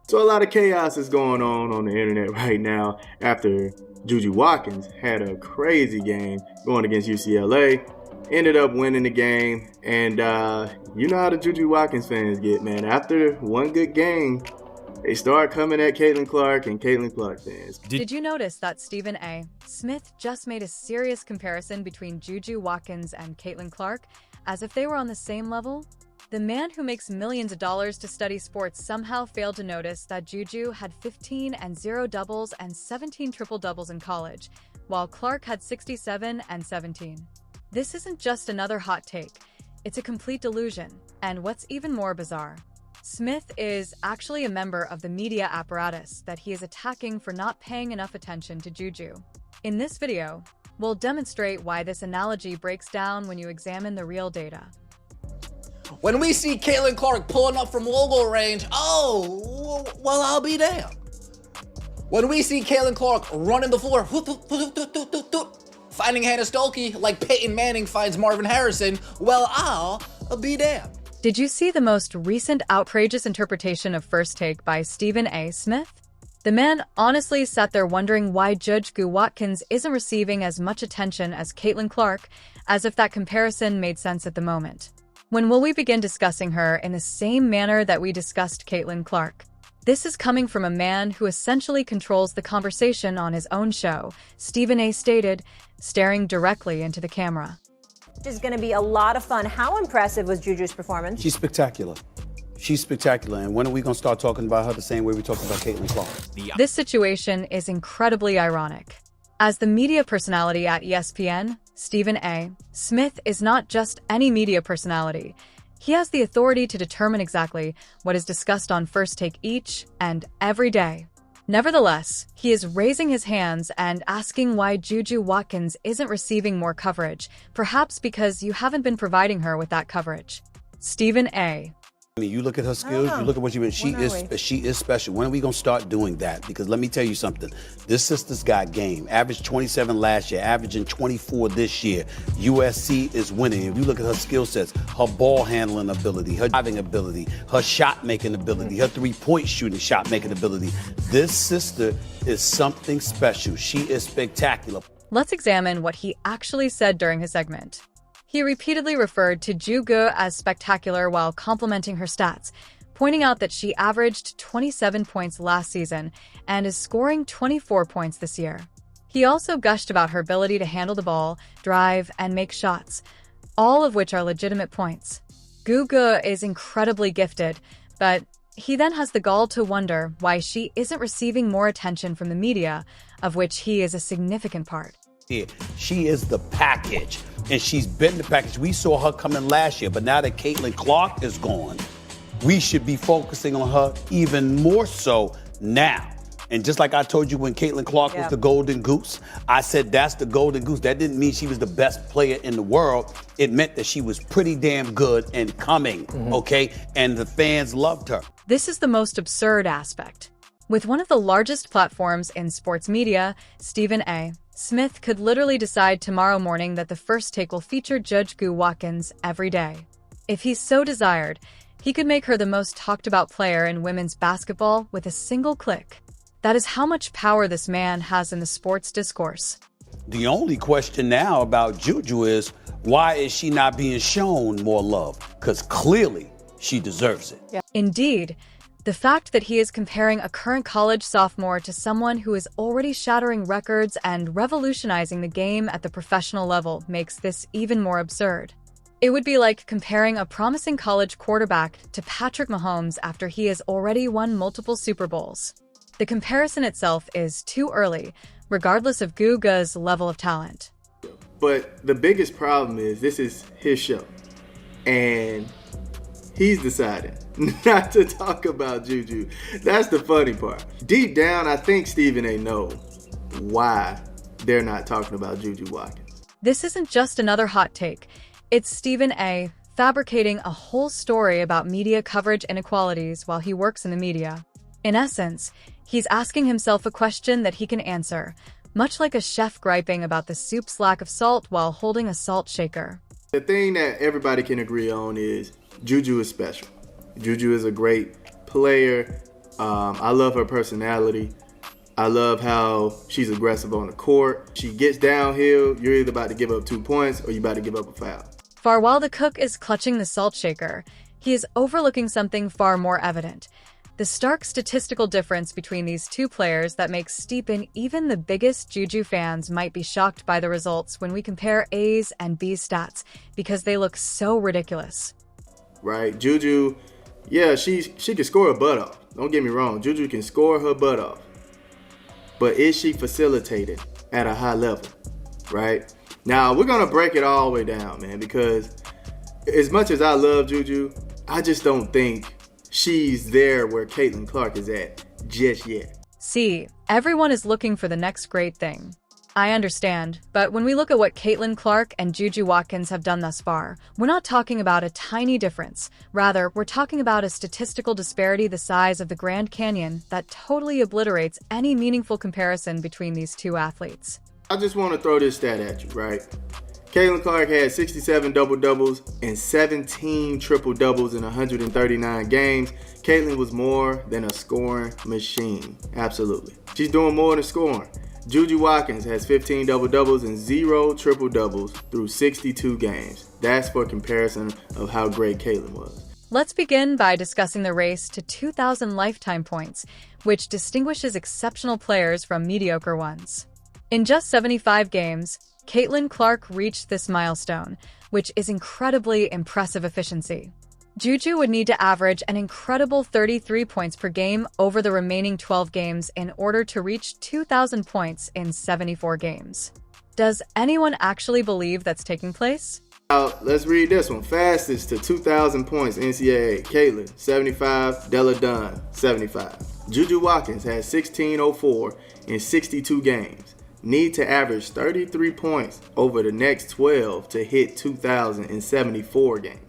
So a lot of chaos is going on the internet right now after Juju Watkins had a crazy game going against UCLA, ended up winning the game, and you know how the Juju Watkins fans get, man. After one good game, they start coming at Caitlin Clark and Caitlin Clark fans. Did you notice that Stephen A. Smith just made a serious comparison between Juju Watkins and Caitlin Clark, as if they were on the same level? The man who makes millions of dollars to study sports somehow failed to notice that Juju had 15 and 0 doubles and 17 triple-doubles in college, while Clark had 67 and 17. This isn't just another hot take, it's a complete delusion, and what's even more bizarre, Smith is actually a member of the media apparatus that he is attacking for not paying enough attention to Juju. In this video, we'll demonstrate why this analogy breaks down when you examine the real data. When we see Caitlin Clark pulling up from logo range, oh, well, I'll be damned. When we see Caitlin Clark running the floor, finding Hannah Stuelke like Peyton Manning finds Marvin Harrison, well, I'll be damned. Did you see the most recent outrageous interpretation of First Take by Stephen A. Smith? The man honestly sat there wondering why Juju Watkins isn't receiving as much attention as Caitlin Clark, as if that comparison made sense at the moment. When will we begin discussing her in the same manner that we discussed Caitlin Clark? This is coming from a man who essentially controls the conversation on his own show, Stephen A. stated, staring directly into the camera. Is going to be a lot of fun. How impressive was Juju's performance? She's spectacular. She's spectacular. And when are we going to start talking about her the same way we talked about Caitlin Clark? This situation is incredibly ironic. As the media personality at ESPN, Stephen A. Smith is not just any media personality. He has the authority to determine exactly what is discussed on First Take each and every day. Nevertheless, he is raising his hands and asking why Juju Watkins isn't receiving more coverage, perhaps because you haven't been providing her with that coverage. Stephen A. I mean, you look at her skills, you look at what she is special. When are we going to start doing that? Because let me tell you something. This sister's got game. Averaged 27 last year, averaging 24 this year. USC is winning. If you look at her skill sets, her ball handling ability, her driving ability, her shot making ability, her three-point shooting shot making ability. This sister is something special. She is spectacular. Let's examine what he actually said during his segment. He repeatedly referred to Juju as spectacular while complimenting her stats, pointing out that she averaged 27 points last season and is scoring 24 points this year. He also gushed about her ability to handle the ball, drive, and make shots, all of which are legitimate points. Juju is incredibly gifted, but he then has the gall to wonder why she isn't receiving more attention from the media, of which he is a significant part. She is the package, and she's been the package. We saw her coming last year, but now that Caitlin Clark is gone, we should be focusing on her even more so now. And just like I told you when Caitlin Clark was the golden goose, I said that's the golden goose. That didn't mean she was the best player in the world. It meant that she was pretty damn good and coming, okay? And the fans loved her. This is the most absurd aspect. With one of the largest platforms in sports media, Stephen A. Smith could literally decide tomorrow morning that the First Take will feature Juju Watkins every day. If he so desired, he could make her the most talked about player in women's basketball with a single click. That is how much power this man has in the sports discourse. The only question now about Juju is, why is she not being shown more love? Because clearly she deserves it. Indeed, the fact that he is comparing a current college sophomore to someone who is already shattering records and revolutionizing the game at the professional level makes this even more absurd. It would be like comparing a promising college quarterback to Patrick Mahomes after he has already won multiple Super Bowls. The comparison itself is too early, regardless of Juju's level of talent. But the biggest problem is this is his show, and he's decided not to talk about Juju. That's the funny part. Deep down, I think Stephen A. knows why they're not talking about Juju Watkins. This isn't just another hot take. It's Stephen A. fabricating a whole story about media coverage inequalities while he works in the media. In essence, he's asking himself a question that he can answer, much like a chef griping about the soup's lack of salt while holding a salt shaker. The thing that everybody can agree on is Juju is special. Juju is a great player, I love her personality. I love how she's aggressive on the court. She gets downhill, you're either about to give up 2 points or you're about to give up a foul. For while the cook is clutching the salt shaker, he is overlooking something far more evident. The stark statistical difference between these two players that makes Stephen even the biggest Juju fans might be shocked by the results when we compare A's and B's stats because they look so ridiculous. Right? Juju, yeah, she can score her butt off. Don't get me wrong. Juju can score her butt off. But is she facilitated at a high level? Right? Now, we're going to break it all the way down, man, because as much as I love Juju, I just don't think she's there where Caitlin Clark is at just yet. See, everyone is looking for the next great thing. I understand, but when we look at what Caitlin Clark and Juju Watkins have done thus far, we're not talking about a tiny difference. Rather, we're talking about a statistical disparity the size of the Grand Canyon that totally obliterates any meaningful comparison between these two athletes. I just want to throw this stat at you, right? Caitlin Clark had 67 double-doubles and 17 triple-doubles in 139 games. Caitlin was more than a scoring machine. Absolutely. She's doing more than scoring. Juju Watkins has 15 double-doubles and 0 triple-doubles through 62 games. That's for comparison of how great Caitlin was. Let's begin by discussing the race to 2,000 lifetime points, which distinguishes exceptional players from mediocre ones. In just 75 games, Caitlin Clark reached this milestone, which is incredibly impressive efficiency. Juju would need to average an incredible 33 points per game over the remaining 12 games in order to reach 2,000 points in 74 games. Does anyone actually believe that's taking place? Now, let's read this one. Fastest to 2,000 points NCAA. Caitlin, 75. Della Dunn, 75. Juju Watkins has 1604 in 62 games. Need to average 33 points over the next 12 to hit 2,000 in 74 games.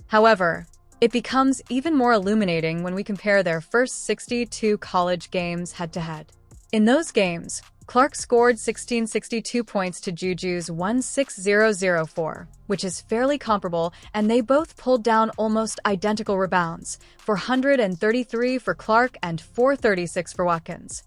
However, it becomes even more illuminating when we compare their first 62 college games head-to-head. In those games, Clark scored 1662 points to Juju's 16004, which is fairly comparable, and they both pulled down almost identical rebounds, 433 for Clark and 436 for Watkins.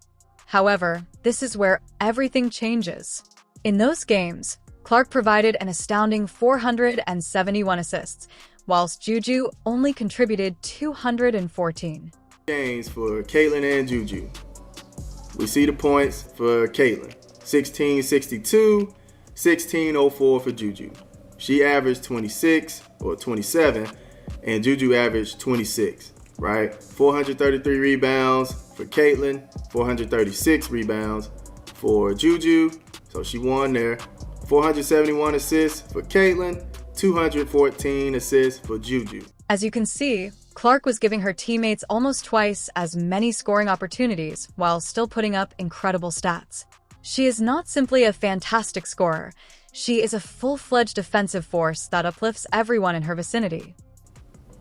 However, this is where everything changes. In those games, Clark provided an astounding 471 assists, whilst Juju only contributed 214. Games for Caitlin and Juju. We see the points for Caitlin. 1662, 1604 for Juju. She averaged 26 or 27, and Juju averaged 26, right? 433 rebounds for Caitlin, 436 rebounds for Juju, so she won there. 471 assists for Caitlin, 214 assists for Juju. As you can see, Clark was giving her teammates almost twice as many scoring opportunities while still putting up incredible stats. She is not simply a fantastic scorer, she is a full-fledged defensive force that uplifts everyone in her vicinity.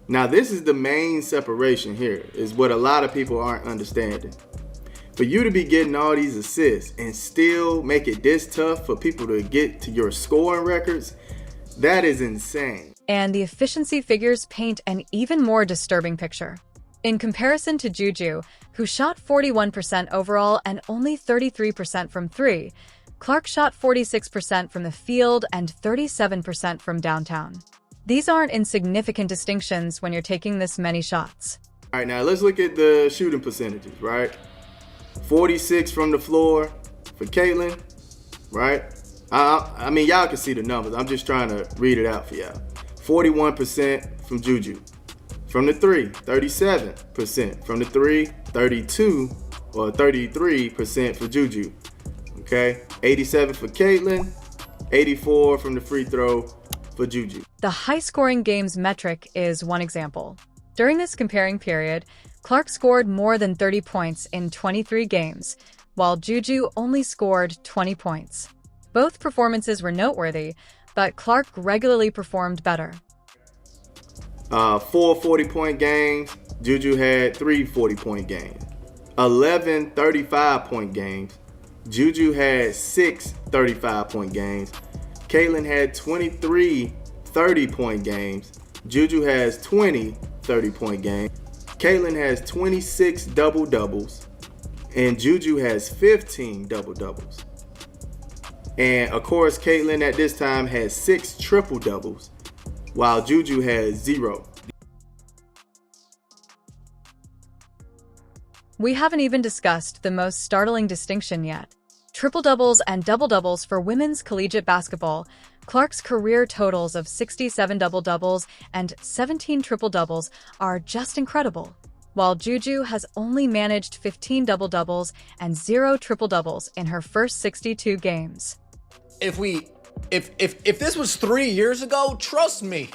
Now this is the main separation here, is what a lot of people aren't understanding. For you to be getting all these assists and still make it this tough for people to get to your scoring records, that is insane. And the efficiency figures paint an even more disturbing picture. In comparison to Juju, who shot 41% overall and only 33% from three, Clark shot 46% from the field and 37% from downtown. These aren't insignificant distinctions when you're taking this many shots. All right, now let's look at the shooting percentages, right? 46 from the floor for Caitlin, right? I mean, y'all can see the numbers. I'm just trying to read it out for y'all. 41% from Juju. From the three, 37%. From the three, 32 or 33% for Juju. Okay? 87 for Caitlin, 84 from the free throw for Juju. The high-scoring games metric is one example. During this comparing period, Clark scored more than 30 points in 23 games, while Juju only scored 20 points. Both performances were noteworthy, but Clark regularly performed better. 4 40-point games. Juju had 3 40-point games. 11 35-point games. Juju had 6 35-point games. Caitlin had 23 30-point games. Juju has 20 30-point games. Caitlin has 26 double-doubles, and Juju has 15 double-doubles. And of course, Caitlin at this time has 6 triple-doubles, while Juju has 0. We haven't even discussed the most startling distinction yet. Triple-doubles and double-doubles for women's collegiate basketball. Clark's career totals of 67 double-doubles and 17 triple-doubles are just incredible, while Juju has only managed 15 double-doubles and 0 triple-doubles in her first 62 games. If this was 3 years ago, trust me,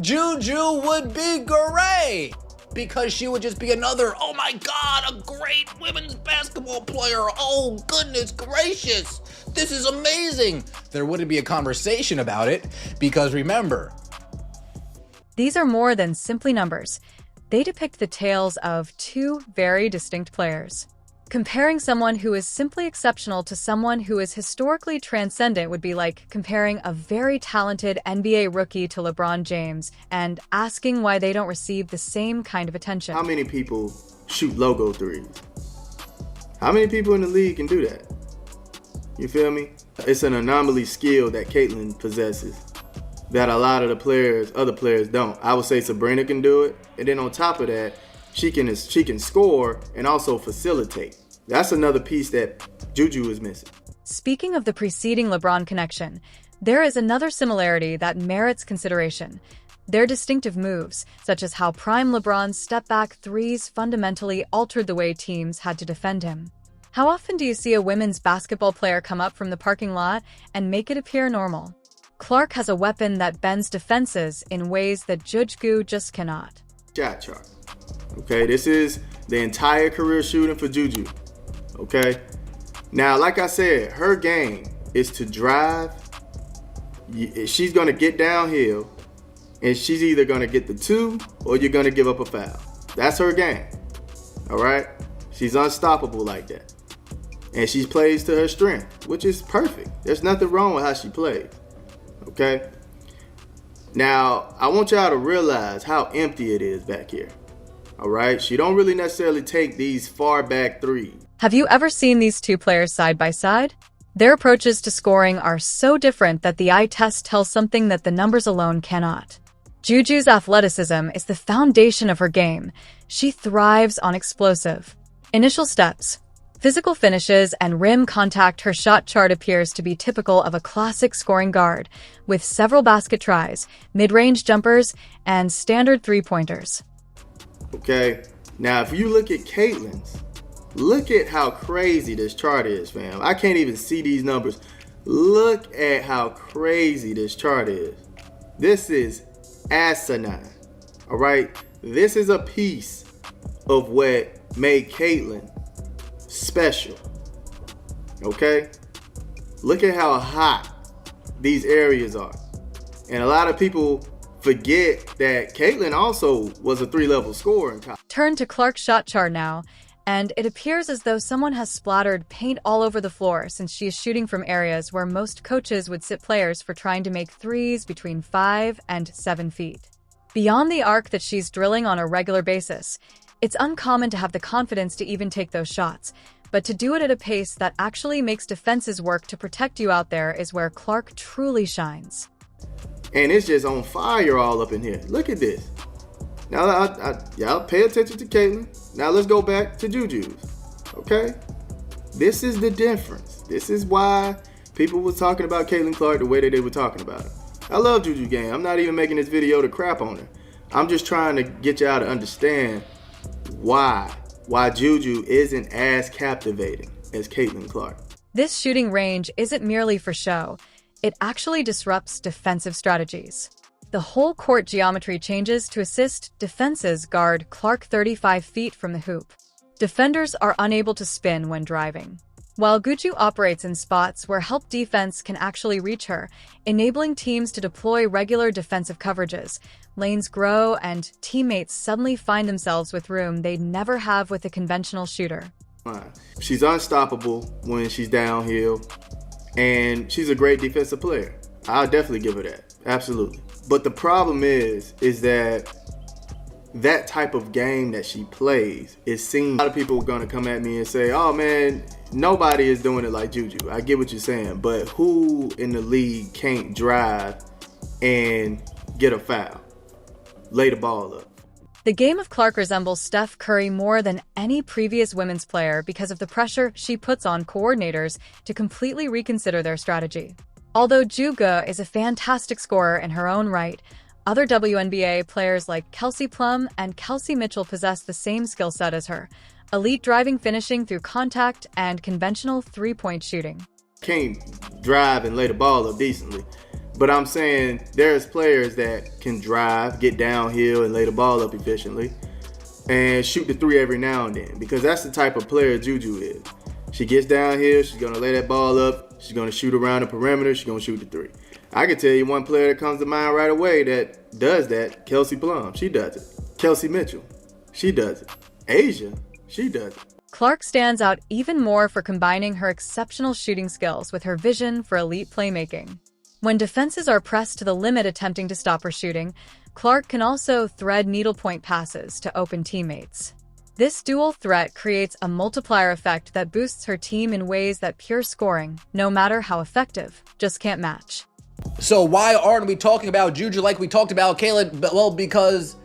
Juju would be great. Because she would just be another, oh my God, a great women's basketball player. Oh, goodness gracious. This is amazing. There wouldn't be a conversation about it because remember, these are more than simply numbers. They depict the tales of two very distinct players. Comparing someone who is simply exceptional to someone who is historically transcendent would be like comparing a very talented NBA rookie to LeBron James and asking why they don't receive the same kind of attention. How many people shoot logo threes? How many people in the league can do that? You feel me? It's an anomaly skill that Caitlin possesses that a lot of the other players don't. I would say Sabrina can do it. And then on top of that, she can score and also facilitate. That's another piece that Juju is missing. Speaking of the preceding LeBron connection, there is another similarity that merits consideration. Their distinctive moves, such as how prime LeBron's step-back threes fundamentally altered the way teams had to defend him. How often do you see a women's basketball player come up from the parking lot and make it appear normal? Clark has a weapon that bends defenses in ways that Juju just cannot. Shot chart. Okay, this is the entire career shooting for Juju. Okay, now like I said, her game is to drive. She's gonna get downhill, and she's either gonna get the 2 or you're gonna give up a foul. That's her game. All right, she's unstoppable like that, and she plays to her strength, which is perfect. There's nothing wrong with how she plays. Okay. Now I want y'all to realize how empty it is back here. All right, she don't really necessarily take these far back threes. Have you ever seen these two players side by side? Their approaches to scoring are so different that the eye test tells something that the numbers alone cannot. Juju's athleticism is the foundation of her game. She thrives on explosive initial steps, physical finishes, and rim contact. Her shot chart appears to be typical of a classic scoring guard, with several basket tries, mid-range jumpers, and standard three-pointers. Okay, now if you look at Caitlin's, look at how crazy this chart is, fam. I can't even see these numbers. Look at how crazy this chart is. This is asinine, all right? This is a piece of what made Caitlin special, okay? Look at how hot these areas are. And a lot of people forget that Caitlin also was a 3-level scorer in college. Turn to Clark's shot chart now, and it appears as though someone has splattered paint all over the floor since she is shooting from areas where most coaches would sit players for trying to make threes between 5 and 7 feet. Beyond the arc that she's drilling on a regular basis, it's uncommon to have the confidence to even take those shots, but to do it at a pace that actually makes defenses work to protect you out there is where Clark truly shines. And it's just on fire all up in here. Look at this. Now, y'all pay attention to Caitlin. Now let's go back to Juju's, okay? This is the difference. This is why people were talking about Caitlin Clark the way that they were talking about her. I love Juju game. I'm not even making this video to crap on her. I'm just trying to get y'all to understand why Juju isn't as captivating as Caitlin Clark. This shooting range isn't merely for show. It actually disrupts defensive strategies. The whole court geometry changes to assist defenses guard Clark 35 feet from the hoop. Defenders are unable to spin when driving, while Juju operates in spots where help defense can actually reach her, enabling teams to deploy regular defensive coverages. Lanes grow, and teammates suddenly find themselves with room they'd never have with a conventional shooter. She's unstoppable when she's downhill, and she's a great defensive player. I'll definitely give her that. Absolutely. But the problem is that that type of game that she plays, it seems a lot of people are going to come at me and say, oh man, nobody is doing it like Juju. I get what you're saying, but who in the league can't drive and get a foul, lay the ball up? The game of Clark resembles Steph Curry more than any previous women's player because of the pressure she puts on coordinators to completely reconsider their strategy. Although Juju is a fantastic scorer in her own right, other WNBA players like Kelsey Plum and Kelsey Mitchell possess the same skill set as her: elite driving, finishing through contact, and conventional three-point shooting. Can't drive and lay the ball up decently. But I'm saying there's players that can drive, get downhill, and lay the ball up efficiently, and shoot the three every now and then, because that's the type of player Juju is. She gets downhill, she's going to lay that ball up, she's going to shoot around the perimeter, she's going to shoot the three. I can tell you one player that comes to mind right away that does that: Kelsey Plum. She does it. Kelsey Mitchell. She does it. Asia. She does it. Clark stands out even more for combining her exceptional shooting skills with her vision for elite playmaking. When defenses are pressed to the limit attempting to stop her shooting, Clark can also thread needlepoint passes to open teammates. This dual threat creates a multiplier effect that boosts her team in ways that pure scoring, no matter how effective, just can't match. So why aren't we talking about Juju like we talked about Caitlyn? Well, because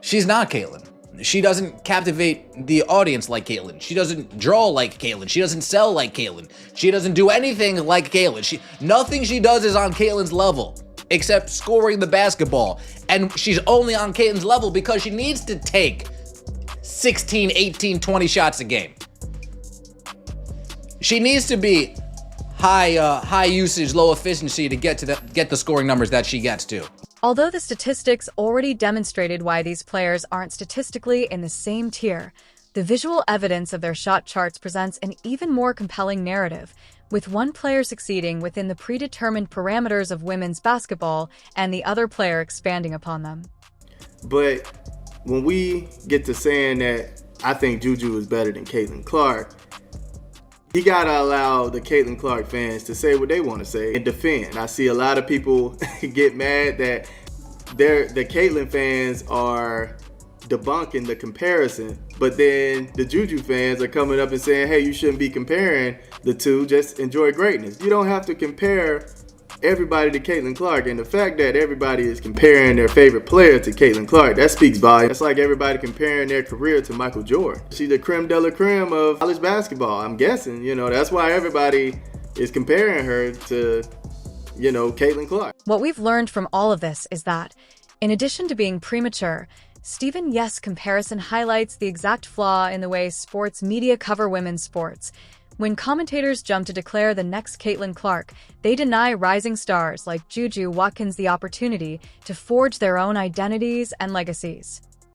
she's not Caitlyn. She doesn't captivate the audience like Caitlyn. She doesn't draw like Caitlyn. She doesn't sell like Caitlyn. She doesn't do anything like Caitlyn. Nothing she does is on Caitlyn's level, except scoring the basketball. And she's only on Caitlyn's level because she needs to take 16, 18, 20 shots a game. She needs to be high usage, low efficiency to get the scoring numbers that she gets to. Although the statistics already demonstrated why these players aren't statistically in the same tier, the visual evidence of their shot charts presents an even more compelling narrative, with one player succeeding within the predetermined parameters of women's basketball and the other player expanding upon them. But when we get to saying that I think Juju is better than Caitlin Clark, you gotta allow the Caitlin Clark fans to say what they want to say and defend. I see a lot of people get mad that the Caitlin fans are debunking the comparison, but then the Juju fans are coming up and saying, hey, you shouldn't be comparing the two, just enjoy greatness. You don't have to compare everybody to Caitlin Clark, and the fact that everybody is comparing their favorite player to Caitlin Clark, that speaks volumes. That's like everybody comparing their career to Michael Jordan. She's the creme de la creme of college basketball, I'm guessing. That's why everybody is comparing her to, Caitlin Clark. What we've learned from all of this is that, in addition to being premature, Stephen Yes' comparison highlights the exact flaw in the way sports media cover women's sports. When commentators jump to declare the next Caitlin Clark, they deny rising stars like Juju Watkins the opportunity to forge their own identities and legacies.